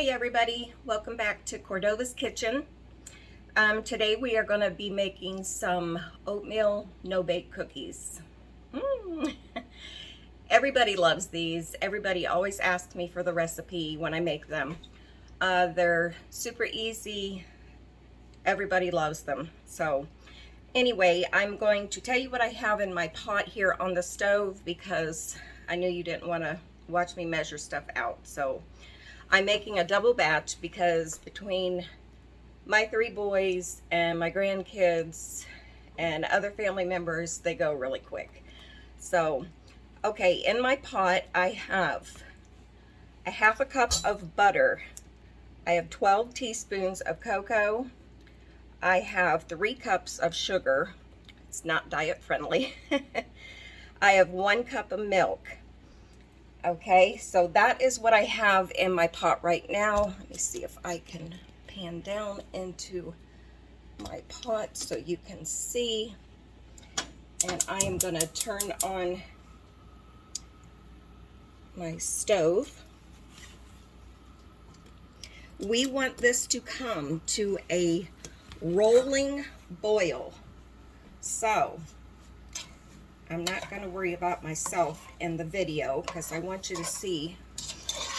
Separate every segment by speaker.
Speaker 1: Hey everybody, welcome back to Cordova's Kitchen. Today we are going to be making some oatmeal no-bake cookies. Mm. Everybody loves these. Everybody always asks me for the recipe when I make them. They're super easy. Everybody loves them. So anyway, I'm going to tell you what I have in my pot here on the stove because I knew you didn't want to watch me measure stuff out. So I'm making a double batch because between my 3 boys and my grandkids and other family members, they go really quick. So, okay, in my pot, I have a half a cup of butter. I have 12 teaspoons of cocoa. I have 3 cups of sugar. It's not diet friendly. I have 1 cup of milk. Okay, so that is what I have in my pot right now. Let me see if I can pan down into my pot so you can see. And I am going to turn on my stove. We want this to come to a rolling boil. So I'm not going to worry about myself in the video because I want you to see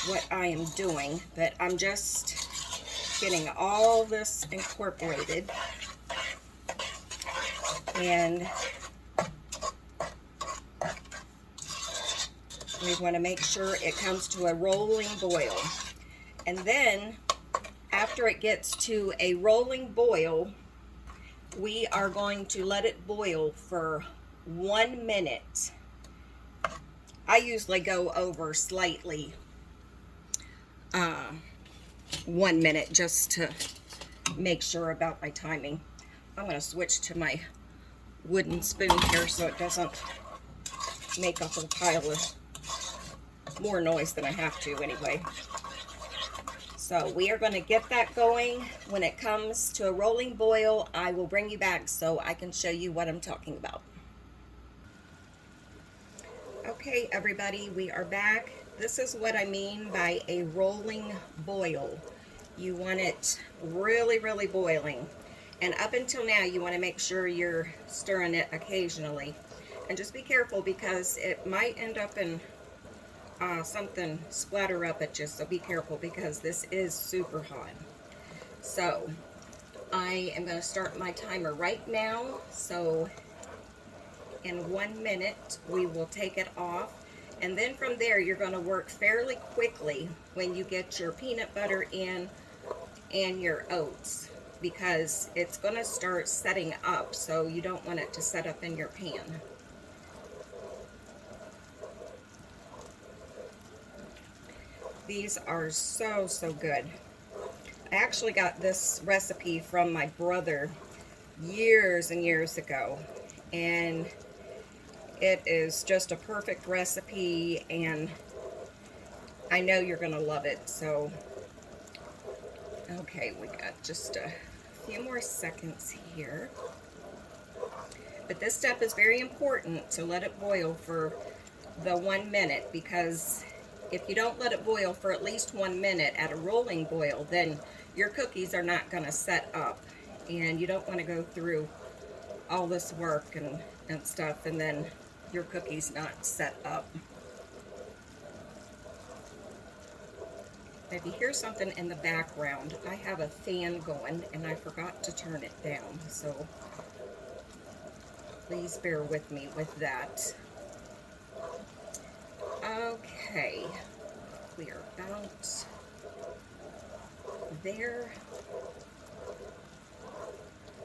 Speaker 1: what I am doing, but I'm just getting all this incorporated, and we want to make sure it comes to a rolling boil. And then after it gets to a rolling boil, we are going to let it boil for 1 minute. I usually go over slightly 1 minute just to make sure about my timing. I'm going to switch to my wooden spoon here so it doesn't make a whole pile of more noise than I have to anyway. So we are going to get that going. When it comes to a rolling boil, I will bring you back so I can show you what I'm talking about. Okay, everybody, we are back. This is what I mean by a rolling boil. You want it really, really boiling. And up until now, you want to make sure you're stirring it occasionally. And just be careful because it might end up in something splatter up at you. So be careful because this is super hot. So I am going to start my timer right now. So in 1 minute, we will take it off. And then from there, you're going to work fairly quickly when you get your peanut butter in and your oats, because it's going to start setting up, so you don't want it to set up in your pan. These are so, so good. I actually got this recipe from my brother years and years ago, and it is just a perfect recipe, and I know you're going to love it. So, okay, we got just a few more seconds here. But this step is very important, to let it boil for the 1 minute, because if you don't let it boil for at least 1 minute at a rolling boil, then your cookies are not going to set up. And you don't want to go through all this work and stuff and then your cookies not set up. If you hear something in the background, I have a fan going and I forgot to turn it down, so please bear with me with that. Okay, we are about there.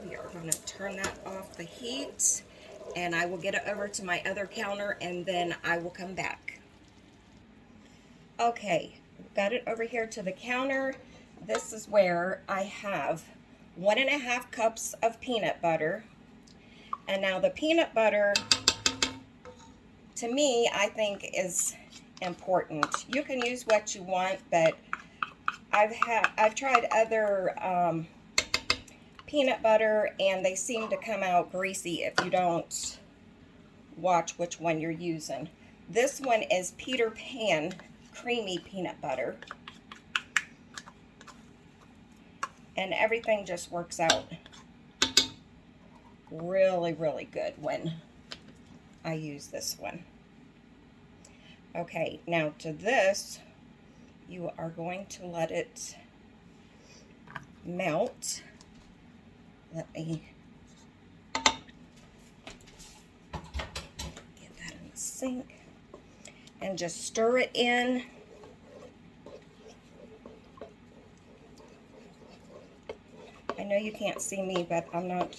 Speaker 1: We are going to turn that off the heat, and I will get it over to my other counter, and then I will come back. Okay, got it over here to the counter. This is where I have 1.5 cups of peanut butter. And now the peanut butter, to me, I think is important. You can use what you want, but I've tried other peanut butter, and they seem to come out greasy if you don't watch which one you're using. This one is Peter Pan creamy peanut butter. And everything just works out really, really good when I use this one. Okay, now to this, you are going to let it melt. Let me get that in the sink. And just stir it in. I know you can't see me, but I'm not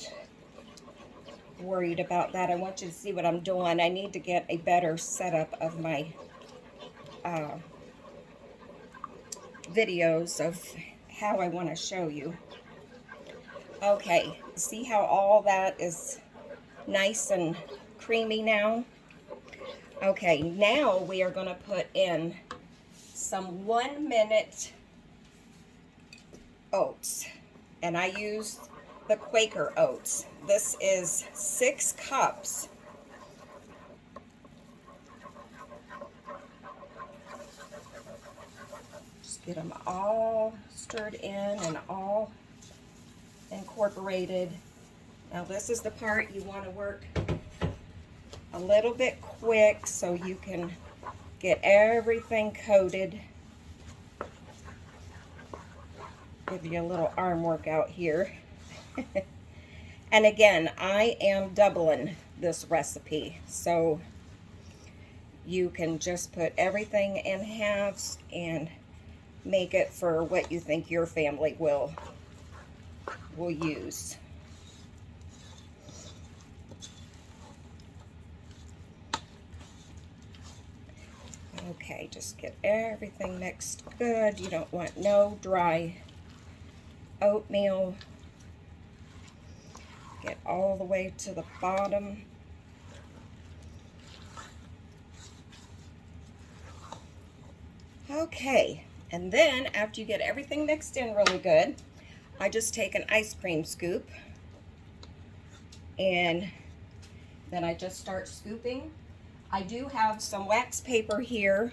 Speaker 1: worried about that. I want you to see what I'm doing. I need to get a better setup of my videos of how I want to show you. Okay, see how all that is nice and creamy now? Okay, now we are going to put in some 1-minute oats. And I used the Quaker oats. This is 6 cups. Just get them all stirred in and all incorporated. Now this is the part you want to work a little bit quick so you can get everything coated. Give you a little arm workout here. And again, I am doubling this recipe, so you can just put everything in halves and make it for what you think your family will use. Okay, just get everything mixed good. You don't want no dry oatmeal. Get all the way to the bottom. Okay, and then after you get everything mixed in really good, I just take an ice cream scoop and then I just start scooping. I do have some wax paper here.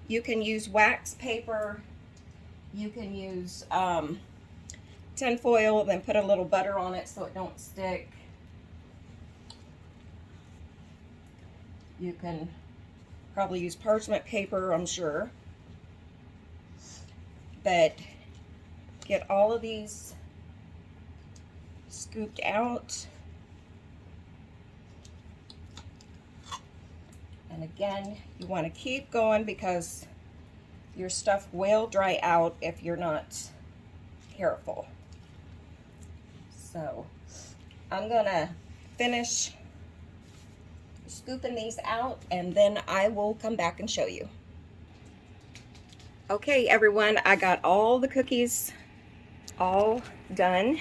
Speaker 1: You can use wax paper. You can use tin foil, then put a little butter on it so it don't stick. You can probably use parchment paper, I'm sure. But get all of these scooped out. And again, you want to keep going because your stuff will dry out if you're not careful. So I'm gonna finish scooping these out and then I will come back and show you. Okay everyone, I got all the cookies all done.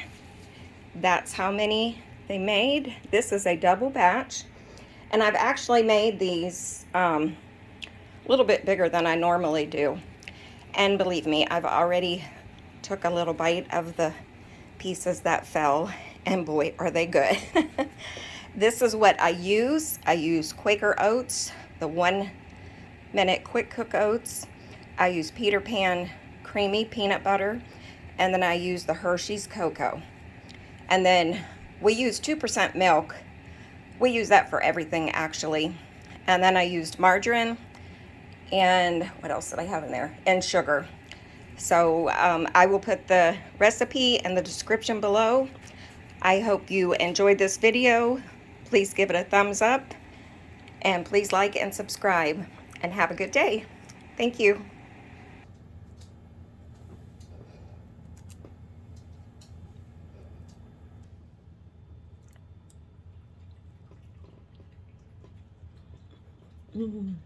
Speaker 1: That's how many they made. This is a double batch, and I've actually made these a little bit bigger than I normally do. And believe me, I've already took a little bite of the pieces that fell, and boy, are they good. This is what I use. I use Quaker oats, the 1-minute quick cook oats. I use Peter Pan creamy peanut butter, and then I use the Hershey's cocoa. And then we use 2% milk. We use that for everything actually. And then I used margarine, and what else did I have in there? And sugar. So I will put the recipe in the description below. I hope you enjoyed this video. Please give it a thumbs up, and please like and subscribe, and have a good day. Thank you. Mm.